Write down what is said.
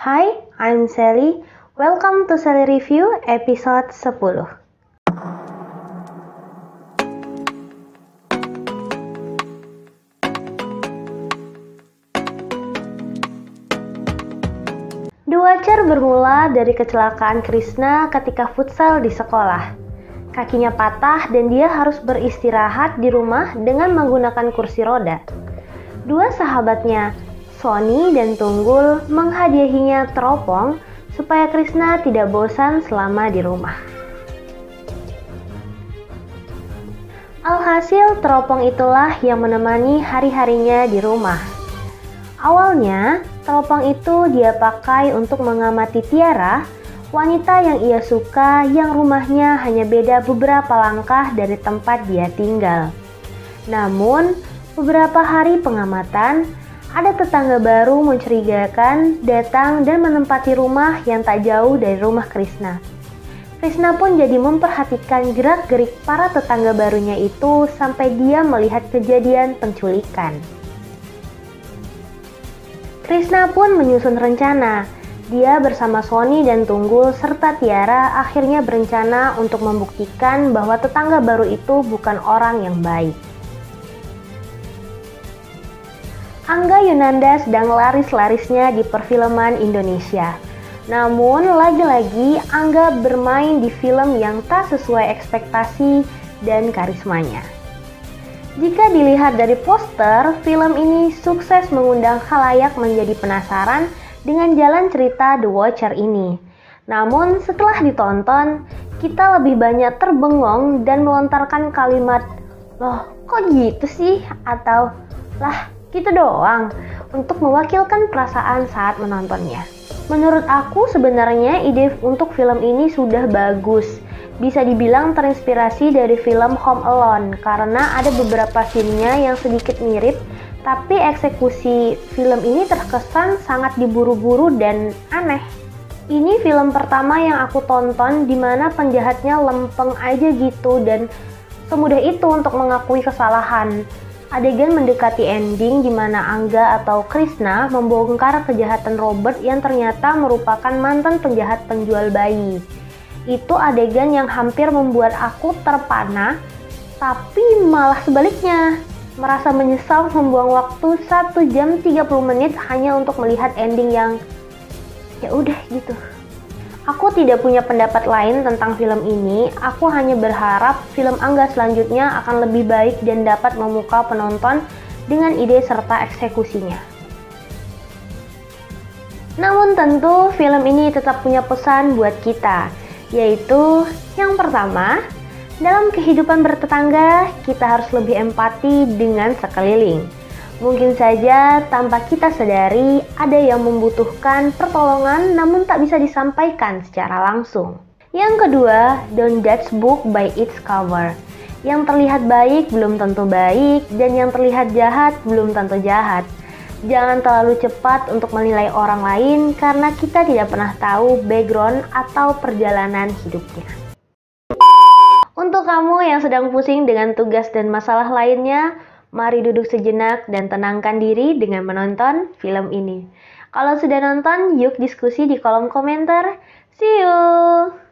Hi, I'm Sally. Welcome to Sally Review episode 10. The Watcher bermula dari kecelakaan Krishna ketika futsal di sekolah. Kakinya patah dan dia harus beristirahat di rumah dengan menggunakan kursi roda. Dua sahabatnya, Sony dan Tunggul, menghadiahinya teropong supaya Krishna tidak bosan selama di rumah. Alhasil, teropong itulah yang menemani hari-harinya di rumah. Awalnya, teropong itu dia pakai untuk mengamati Tiara, wanita yang ia suka yang rumahnya hanya beda beberapa langkah dari tempat dia tinggal. Namun, beberapa hari pengamatan, ada tetangga baru mencurigakan datang dan menempati rumah yang tak jauh dari rumah Krishna. Krishna pun jadi memperhatikan gerak-gerik para tetangga barunya itu sampai dia melihat kejadian penculikan. Krishna pun menyusun rencana. Dia bersama Sony dan Tunggul serta Tiara akhirnya berencana untuk membuktikan bahwa tetangga baru itu bukan orang yang baik. Angga Yunanda sedang laris-larisnya di perfilman Indonesia. Namun, lagi-lagi Angga bermain di film yang tak sesuai ekspektasi dan karismanya. Jika dilihat dari poster, film ini sukses mengundang khalayak menjadi penasaran dengan jalan cerita The Watcher ini. Namun, setelah ditonton, kita lebih banyak terbengong dan melontarkan kalimat, "Loh, kok gitu sih?" Atau, "Lah, gitu doang," untuk mewakilkan perasaan saat menontonnya. Menurut aku sebenarnya ide untuk film ini sudah bagus. Bisa dibilang terinspirasi dari film Home Alone karena ada beberapa scene-nya yang sedikit mirip, tapi eksekusi film ini terkesan sangat diburu-buru dan aneh. Ini film pertama yang aku tonton di mana penjahatnya lempeng aja gitu dan semudah itu untuk mengakui kesalahan. Adegan mendekati ending di mana Angga atau Krishna membongkar kejahatan Robert yang ternyata merupakan mantan penjahat penjual bayi. Itu adegan yang hampir membuat aku terpana, tapi malah sebaliknya. Merasa menyesal membuang waktu 1 jam 30 menit hanya untuk melihat ending yang ya udah gitu. Aku tidak punya pendapat lain tentang film ini, aku hanya berharap film Angga selanjutnya akan lebih baik dan dapat memukau penonton dengan ide serta eksekusinya. Namun tentu film ini tetap punya pesan buat kita, yaitu yang pertama, dalam kehidupan bertetangga kita harus lebih empati dengan sekeliling. Mungkin saja tanpa kita sadari ada yang membutuhkan pertolongan namun tak bisa disampaikan secara langsung. Yang kedua, don't judge book by its cover. Yang terlihat baik belum tentu baik dan yang terlihat jahat belum tentu jahat. Jangan terlalu cepat untuk menilai orang lain karena kita tidak pernah tahu background atau perjalanan hidupnya. Untuk kamu yang sedang pusing dengan tugas dan masalah lainnya, mari duduk sejenak dan tenangkan diri dengan menonton film ini. Kalau sudah nonton, yuk diskusi di kolom komentar. See you!